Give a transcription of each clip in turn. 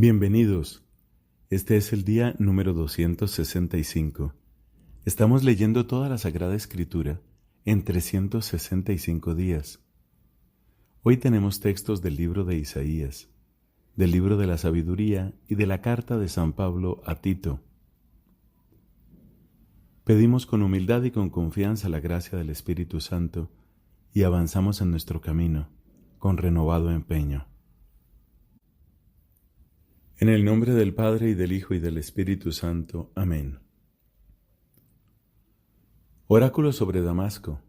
Bienvenidos. Este es el día número 265. Estamos leyendo toda la Sagrada Escritura en 365 días. Hoy tenemos textos del libro de Isaías, del libro de la Sabiduría y de la carta de San Pablo a Tito. Pedimos con humildad y con confianza la gracia del Espíritu Santo y avanzamos en nuestro camino con renovado empeño. En el nombre del Padre, y del Hijo, y del Espíritu Santo. Amén. Oráculo sobre Damasco.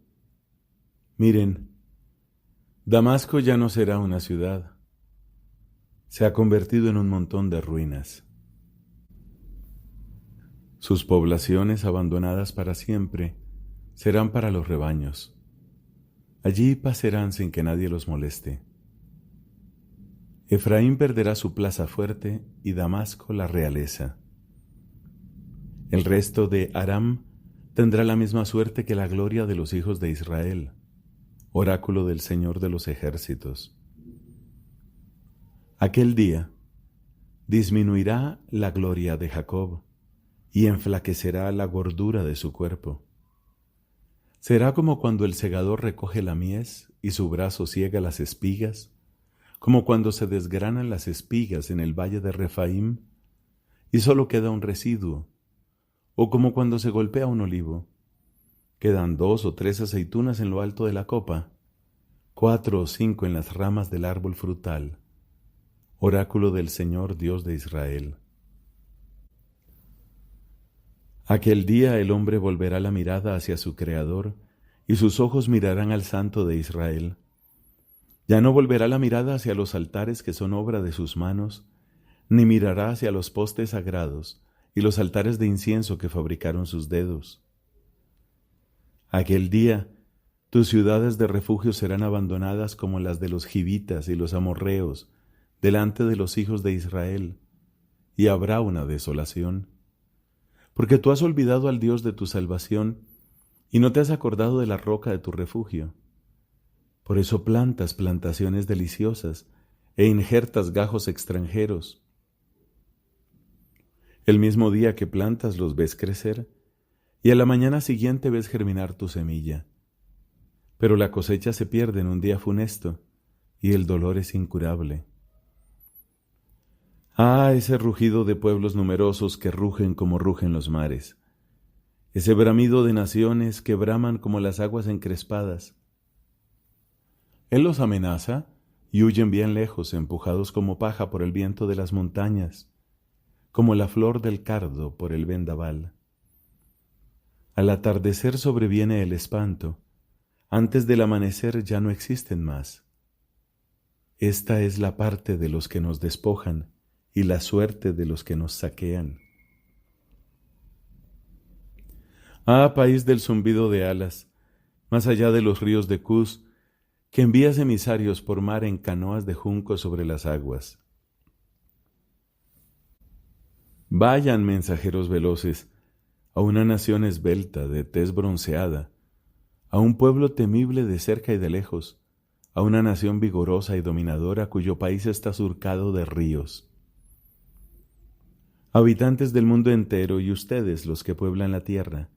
Miren, Damasco ya no será una ciudad. Se ha convertido en un montón de ruinas. Sus poblaciones, abandonadas para siempre, serán para los rebaños. Allí pasarán sin que nadie los moleste. Efraín perderá su plaza fuerte y Damasco la realeza. El resto de Aram tendrá la misma suerte que la gloria de los hijos de Israel, oráculo del Señor de los ejércitos. Aquel día disminuirá la gloria de Jacob y enflaquecerá la gordura de su cuerpo. Será como cuando el segador recoge la mies y su brazo ciega las espigas, como cuando se desgranan las espigas en el valle de Refaim y solo queda un residuo, o como cuando se golpea un olivo. Quedan 2 o 3 aceitunas en lo alto de la copa, 4 o 5 en las ramas del árbol frutal, oráculo del Señor Dios de Israel. Aquel día el hombre volverá la mirada hacia su Creador y sus ojos mirarán al Santo de Israel. Ya no volverá la mirada hacia los altares que son obra de sus manos, ni mirará hacia los postes sagrados y los altares de incienso que fabricaron sus dedos. Aquel día, tus ciudades de refugio serán abandonadas como las de los givitas y los amorreos delante de los hijos de Israel, y habrá una desolación. Porque tú has olvidado al Dios de tu salvación y no te has acordado de la roca de tu refugio. Por eso plantas plantaciones deliciosas e injertas gajos extranjeros. El mismo día que plantas los ves crecer, y a la mañana siguiente ves germinar tu semilla. Pero la cosecha se pierde en un día funesto, y el dolor es incurable. Ah, ese rugido de pueblos numerosos que rugen como rugen los mares, ese bramido de naciones que braman como las aguas encrespadas. Él los amenaza y huyen bien lejos, empujados como paja por el viento de las montañas, como la flor del cardo por el vendaval. Al atardecer sobreviene el espanto, antes del amanecer ya no existen más. Esta es la parte de los que nos despojan y la suerte de los que nos saquean. Ah, país del zumbido de alas, más allá de los ríos de Cus, que envías emisarios por mar en canoas de junco sobre las aguas. Vayan, mensajeros veloces, a una nación esbelta, de tez bronceada, a un pueblo temible de cerca y de lejos, a una nación vigorosa y dominadora cuyo país está surcado de ríos. Habitantes del mundo entero y ustedes los que pueblan la tierra,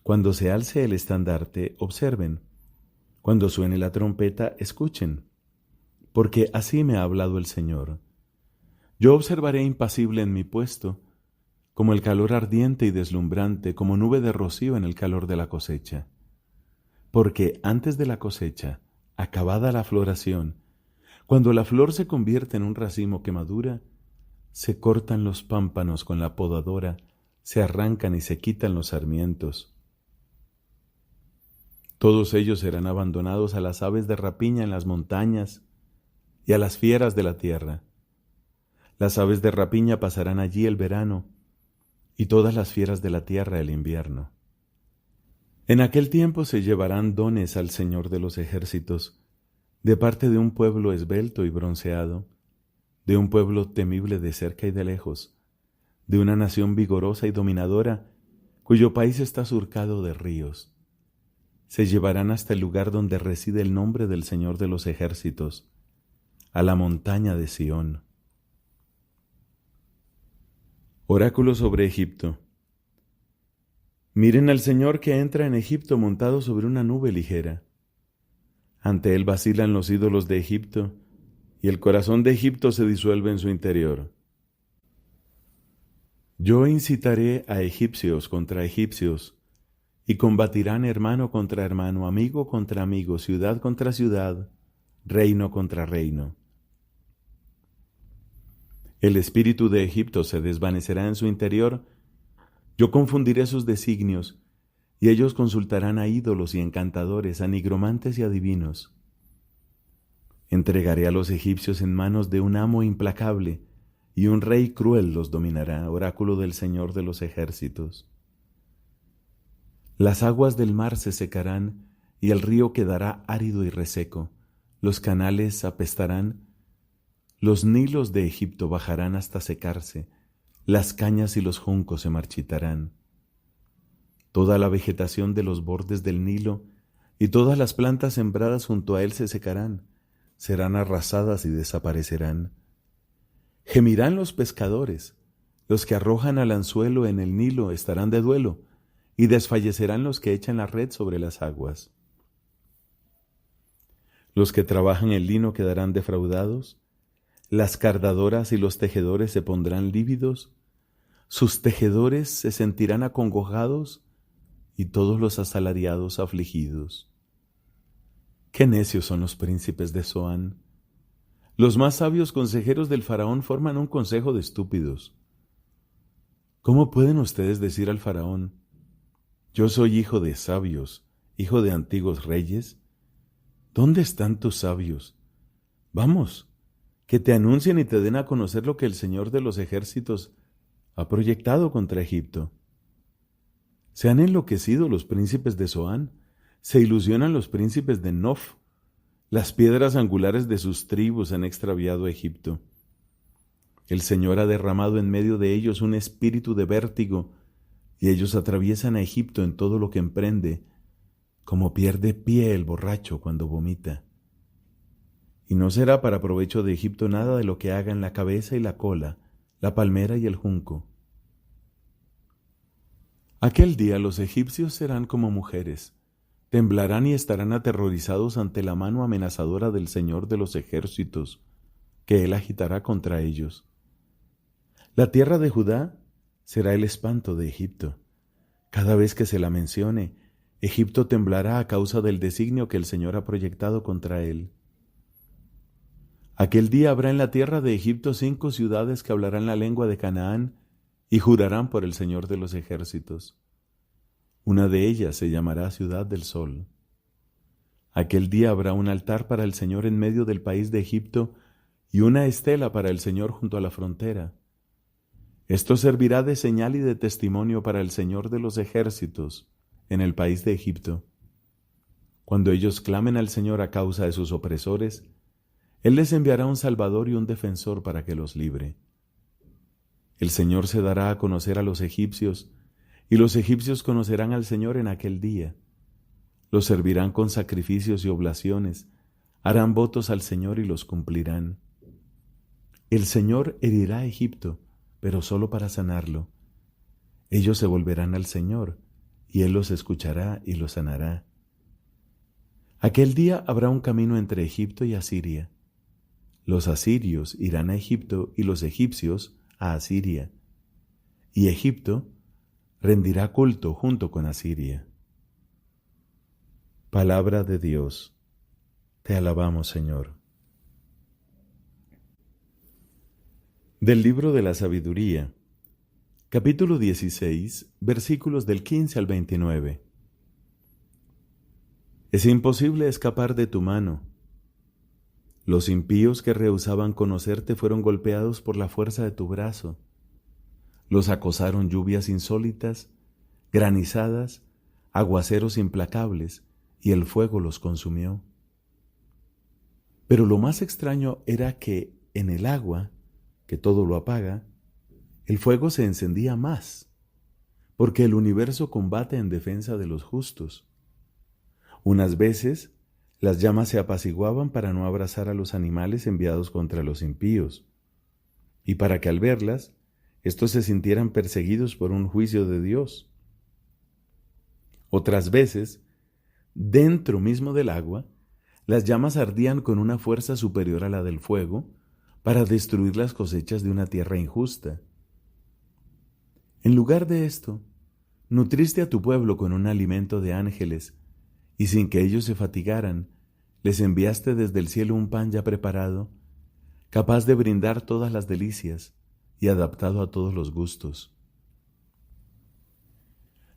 cuando se alce el estandarte, observen. Cuando suene la trompeta, escuchen, porque así me ha hablado el Señor. Yo observaré impasible en mi puesto, como el calor ardiente y deslumbrante, como nube de rocío en el calor de la cosecha. Porque antes de la cosecha, acabada la floración, cuando la flor se convierte en un racimo que madura, se cortan los pámpanos con la podadora, se arrancan y se quitan los sarmientos. Todos ellos serán abandonados a las aves de rapiña en las montañas y a las fieras de la tierra. Las aves de rapiña pasarán allí el verano y todas las fieras de la tierra el invierno. En aquel tiempo se llevarán dones al Señor de los ejércitos, de parte de un pueblo esbelto y bronceado, de un pueblo temible de cerca y de lejos, de una nación vigorosa y dominadora, cuyo país está surcado de ríos. Se llevarán hasta el lugar donde reside el nombre del Señor de los ejércitos, a la montaña de Sión. Oráculo sobre Egipto. Miren al Señor que entra en Egipto montado sobre una nube ligera. Ante él vacilan los ídolos de Egipto, y el corazón de Egipto se disuelve en su interior. Yo incitaré a egipcios contra egipcios, y combatirán hermano contra hermano, amigo contra amigo, ciudad contra ciudad, reino contra reino. El espíritu de Egipto se desvanecerá en su interior. Yo confundiré sus designios, y ellos consultarán a ídolos y encantadores, a nigromantes y adivinos. Entregaré a los egipcios en manos de un amo implacable, y un rey cruel los dominará, oráculo del Señor de los ejércitos. Las aguas del mar se secarán, y el río quedará árido y reseco. Los canales apestarán, los nilos de Egipto bajarán hasta secarse, las cañas y los juncos se marchitarán. Toda la vegetación de los bordes del Nilo y todas las plantas sembradas junto a él se secarán, serán arrasadas y desaparecerán. Gemirán los pescadores, los que arrojan al anzuelo en el Nilo estarán de duelo, y desfallecerán los que echan la red sobre las aguas. Los que trabajan el lino quedarán defraudados, las cardadoras y los tejedores se pondrán lívidos, sus tejedores se sentirán acongojados y todos los asalariados afligidos. Qué necios son los príncipes de Zoán. Los más sabios consejeros del faraón forman un consejo de estúpidos. ¿Cómo pueden ustedes decir al faraón: yo soy hijo de sabios, hijo de antiguos reyes? ¿Dónde están tus sabios? Vamos, que te anuncien y te den a conocer lo que el Señor de los ejércitos ha proyectado contra Egipto. Se han enloquecido los príncipes de Zoán, se ilusionan los príncipes de Nof, las piedras angulares de sus tribus han extraviado a Egipto. El Señor ha derramado en medio de ellos un espíritu de vértigo, y ellos atraviesan a Egipto en todo lo que emprende, como pierde pie el borracho cuando vomita. Y no será para provecho de Egipto nada de lo que hagan la cabeza y la cola, la palmera y el junco. Aquel día los egipcios serán como mujeres, temblarán y estarán aterrorizados ante la mano amenazadora del Señor de los ejércitos, que Él agitará contra ellos. La tierra de Judá será el espanto de Egipto. Cada vez que se la mencione, Egipto temblará a causa del designio que el Señor ha proyectado contra él. Aquel día habrá en la tierra de Egipto 5 ciudades que hablarán la lengua de Canaán y jurarán por el Señor de los ejércitos. Una de ellas se llamará Ciudad del Sol. Aquel día habrá un altar para el Señor en medio del país de Egipto y una estela para el Señor junto a la frontera. Esto servirá de señal y de testimonio para el Señor de los ejércitos en el país de Egipto. Cuando ellos clamen al Señor a causa de sus opresores, Él les enviará un Salvador y un defensor para que los libre. El Señor se dará a conocer a los egipcios, y los egipcios conocerán al Señor en aquel día. Los servirán con sacrificios y oblaciones, harán votos al Señor y los cumplirán. El Señor herirá a Egipto, pero solo para sanarlo. Ellos se volverán al Señor, y Él los escuchará y los sanará. Aquel día habrá un camino entre Egipto y Asiria. Los asirios irán a Egipto y los egipcios a Asiria, y Egipto rendirá culto junto con Asiria. Palabra de Dios. Te alabamos, Señor. Del libro de la sabiduría, capítulo 16, versículos del 15 al 29. Es imposible escapar de tu mano. Los impíos que rehusaban conocerte fueron golpeados por la fuerza de tu brazo. Los acosaron lluvias insólitas, granizadas, aguaceros implacables, y el fuego los consumió. Pero lo más extraño era que en el agua, que todo lo apaga, el fuego se encendía más, porque el universo combate en defensa de los justos. Unas veces, las llamas se apaciguaban para no abrazar a los animales enviados contra los impíos, y para que al verlas, estos se sintieran perseguidos por un juicio de Dios. Otras veces, dentro mismo del agua, las llamas ardían con una fuerza superior a la del fuego para destruir las cosechas de una tierra injusta. En lugar de esto, nutriste a tu pueblo con un alimento de ángeles, y sin que ellos se fatigaran, les enviaste desde el cielo un pan ya preparado, capaz de brindar todas las delicias y adaptado a todos los gustos.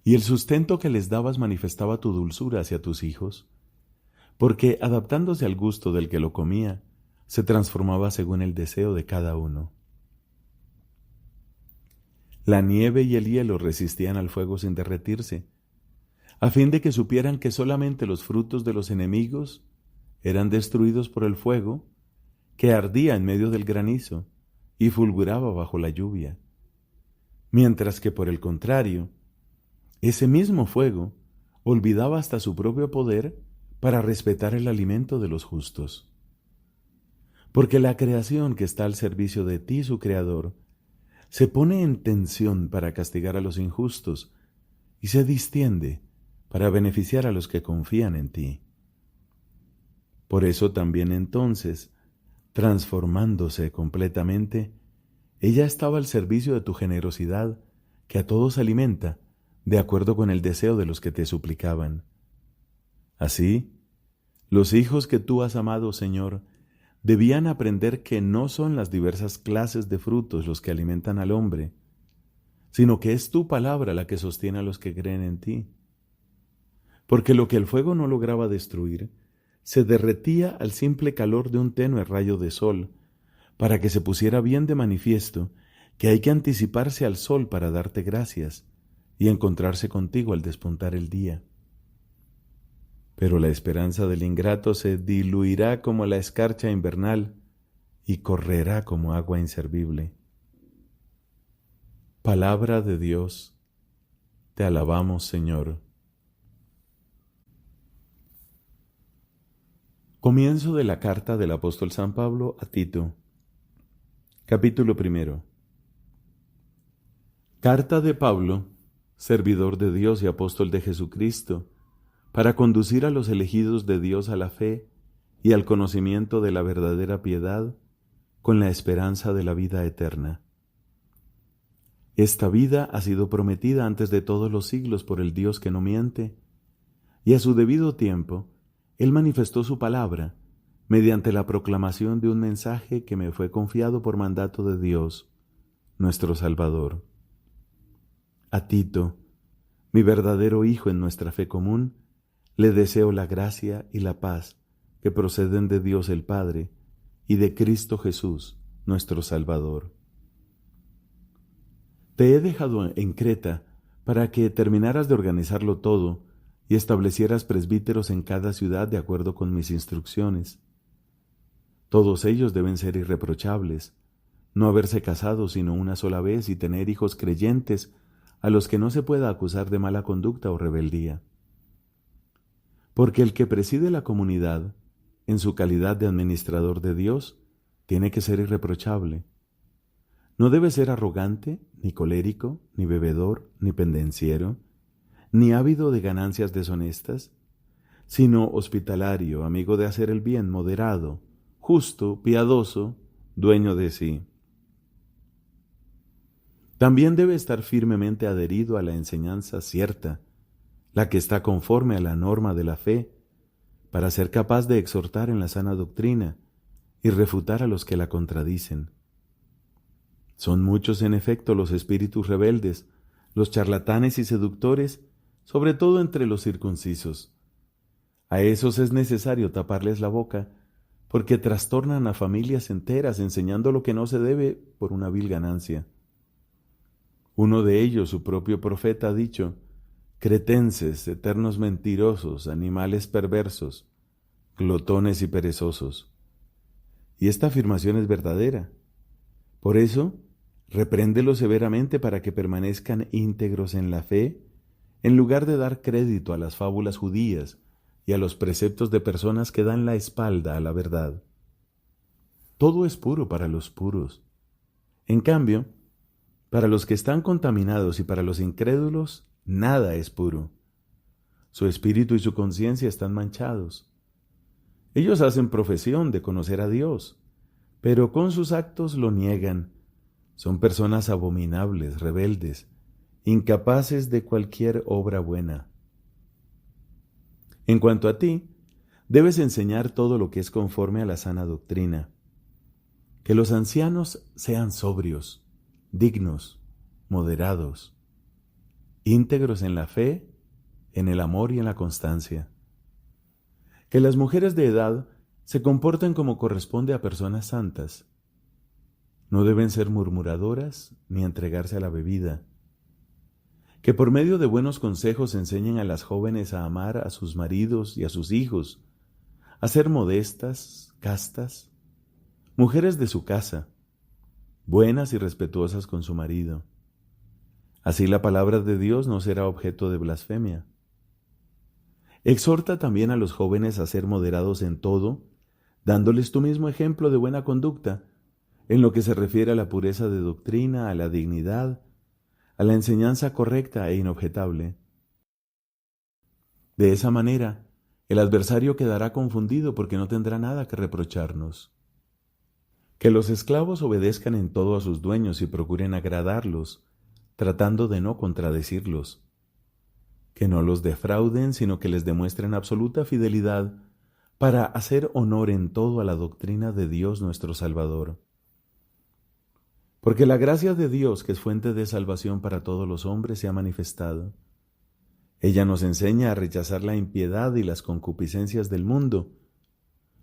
Y el sustento que les dabas manifestaba tu dulzura hacia tus hijos, porque adaptándose al gusto del que lo comía, se transformaba según el deseo de cada uno. La nieve y el hielo resistían al fuego sin derretirse, a fin de que supieran que solamente los frutos de los enemigos eran destruidos por el fuego que ardía en medio del granizo y fulguraba bajo la lluvia, mientras que por el contrario, ese mismo fuego olvidaba hasta su propio poder para respetar el alimento de los justos. Porque la creación que está al servicio de ti, su Creador, se pone en tensión para castigar a los injustos y se distiende para beneficiar a los que confían en ti. Por eso también entonces, transformándose completamente, ella estaba al servicio de tu generosidad, que a todos alimenta, de acuerdo con el deseo de los que te suplicaban. Así, los hijos que tú has amado, Señor, debían aprender que no son las diversas clases de frutos los que alimentan al hombre, sino que es tu palabra la que sostiene a los que creen en ti. Porque lo que el fuego no lograba destruir, se derretía al simple calor de un tenue rayo de sol, para que se pusiera bien de manifiesto que hay que anticiparse al sol para darte gracias y encontrarse contigo al despuntar el día. Pero la esperanza del ingrato se diluirá como la escarcha invernal y correrá como agua inservible. Palabra de Dios, te alabamos, Señor. Comienzo de la carta del apóstol San Pablo a Tito. Capítulo 1. Carta de Pablo, servidor de Dios y apóstol de Jesucristo, para conducir a los elegidos de Dios a la fe y al conocimiento de la verdadera piedad, con la esperanza de la vida eterna. Esta vida ha sido prometida antes de todos los siglos por el Dios que no miente, y a su debido tiempo, Él manifestó su palabra mediante la proclamación de un mensaje que me fue confiado por mandato de Dios, nuestro Salvador. A Tito, mi verdadero hijo en nuestra fe común, le deseo la gracia y la paz que proceden de Dios el Padre y de Cristo Jesús, nuestro Salvador. Te he dejado en Creta para que terminaras de organizarlo todo y establecieras presbíteros en cada ciudad de acuerdo con mis instrucciones. Todos ellos deben ser irreprochables, no haberse casado sino una sola vez y tener hijos creyentes a los que no se pueda acusar de mala conducta o rebeldía. Porque el que preside la comunidad, en su calidad de administrador de Dios, tiene que ser irreprochable. No debe ser arrogante, ni colérico, ni bebedor, ni pendenciero, ni ávido de ganancias deshonestas, sino hospitalario, amigo de hacer el bien, moderado, justo, piadoso, dueño de sí. También debe estar firmemente adherido a la enseñanza cierta, la que está conforme a la norma de la fe, para ser capaz de exhortar en la sana doctrina y refutar a los que la contradicen. Son muchos, en efecto, los espíritus rebeldes, los charlatanes y seductores, sobre todo entre los circuncisos. A esos es necesario taparles la boca, porque trastornan a familias enteras enseñando lo que no se debe por una vil ganancia. Uno de ellos, su propio profeta, ha dicho: cretenses, eternos mentirosos, animales perversos, glotones y perezosos. Y esta afirmación es verdadera. Por eso, repréndelos severamente para que permanezcan íntegros en la fe, en lugar de dar crédito a las fábulas judías y a los preceptos de personas que dan la espalda a la verdad. Todo es puro para los puros. En cambio, Para los que están contaminados y para los incrédulos, nada es puro. Su espíritu y su conciencia están manchados. Ellos hacen profesión de conocer a Dios, pero con sus actos lo niegan. Son personas abominables, rebeldes, incapaces de cualquier obra buena. En cuanto a ti, debes enseñar todo lo que es conforme a la sana doctrina. Que los ancianos sean sobrios, dignos, moderados, íntegros en la fe, en el amor y en la constancia. Que las mujeres de edad se comporten como corresponde a personas santas. No deben ser murmuradoras ni entregarse a la bebida. Que por medio de buenos consejos enseñen a las jóvenes a amar a sus maridos y a sus hijos, a ser modestas, castas, mujeres de su casa, buenas y respetuosas con su marido. Así la palabra de Dios no será objeto de blasfemia. Exhorta también a los jóvenes a ser moderados en todo, dándoles tu mismo ejemplo de buena conducta, en lo que se refiere a la pureza de doctrina, a la dignidad, a la enseñanza correcta e inobjetable. De esa manera, el adversario quedará confundido porque no tendrá nada que reprocharnos. Que los esclavos obedezcan en todo a sus dueños y procuren agradarlos, tratando de no contradecirlos. Que no los defrauden, sino que les demuestren absoluta fidelidad para hacer honor en todo a la doctrina de Dios nuestro Salvador. Porque la gracia de Dios, que es fuente de salvación para todos los hombres, se ha manifestado. Ella nos enseña a rechazar la impiedad y las concupiscencias del mundo,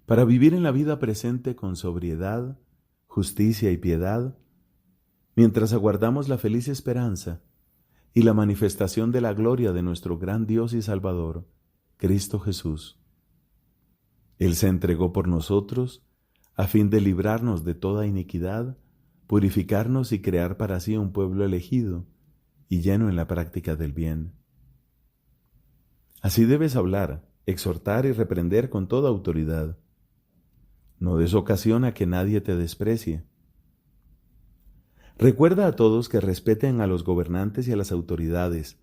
para vivir en la vida presente con sobriedad, justicia y piedad, mientras aguardamos la feliz esperanza y la manifestación de la gloria de nuestro gran Dios y Salvador, Cristo Jesús. Él se entregó por nosotros a fin de librarnos de toda iniquidad, purificarnos y crear para sí un pueblo elegido y lleno en la práctica del bien. Así debes hablar, exhortar y reprender con toda autoridad. No des ocasión a que nadie te desprecie. Recuerda a todos que respeten a los gobernantes y a las autoridades,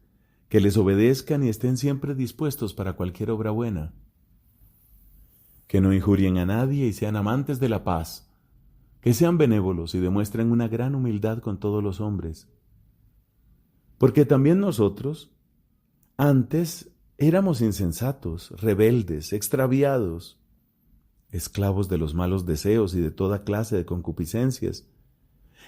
que les obedezcan y estén siempre dispuestos para cualquier obra buena. Que no injurien a nadie y sean amantes de la paz, que sean benévolos y demuestren una gran humildad con todos los hombres. Porque también nosotros, antes, éramos insensatos, rebeldes, extraviados, esclavos de los malos deseos y de toda clase de concupiscencias,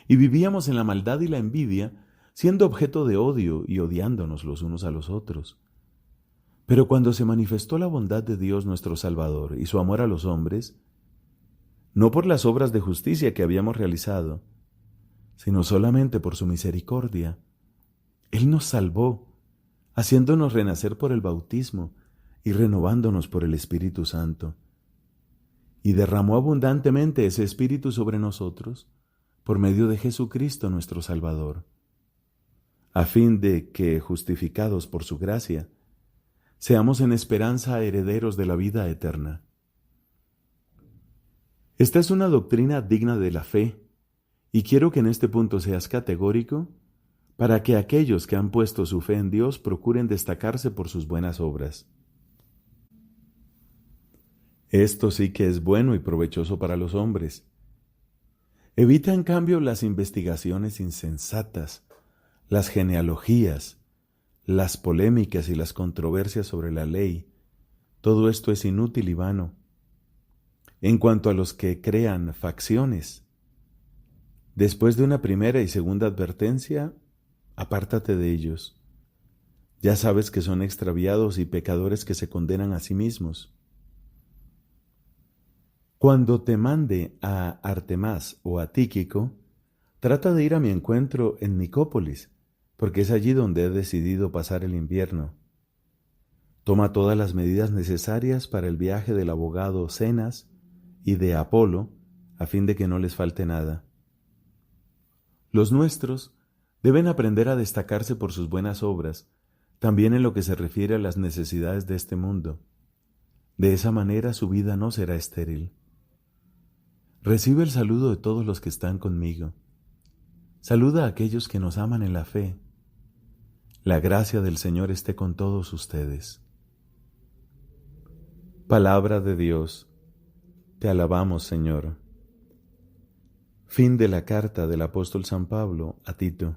y vivíamos en la maldad y la envidia, siendo objeto de odio y odiándonos los unos a los otros. Pero cuando se manifestó la bondad de Dios nuestro Salvador y su amor a los hombres, no por las obras de justicia que habíamos realizado, sino solamente por su misericordia, Él nos salvó, haciéndonos renacer por el bautismo y renovándonos por el Espíritu Santo. Y derramó abundantemente ese Espíritu sobre nosotros por medio de Jesucristo nuestro Salvador, a fin de que, justificados por su gracia, seamos en esperanza herederos de la vida eterna. Esta es una doctrina digna de la fe, y quiero que en este punto seas categórico para que aquellos que han puesto su fe en Dios procuren destacarse por sus buenas obras. Esto sí que es bueno y provechoso para los hombres. Evita en cambio las investigaciones insensatas, las genealogías, las polémicas y las controversias sobre la ley. Todo esto es inútil y vano. En cuanto a los que crean facciones, después de una primera y segunda advertencia, apártate de ellos. Ya sabes que son extraviados y pecadores que se condenan a sí mismos. Cuando te mande a Artemas o a Tíquico, trata de ir a mi encuentro en Nicópolis, porque es allí donde he decidido pasar el invierno. Toma todas las medidas necesarias para el viaje del abogado Zenas y de Apolo, a fin de que no les falte nada. Los nuestros deben aprender a destacarse por sus buenas obras, también en lo que se refiere a las necesidades de este mundo. De esa manera su vida no será estéril. Recibe el saludo de todos los que están conmigo. Saluda a aquellos que nos aman en la fe. La gracia del Señor esté con todos ustedes. Palabra de Dios. Te alabamos, Señor. Fin de la carta del apóstol San Pablo a Tito.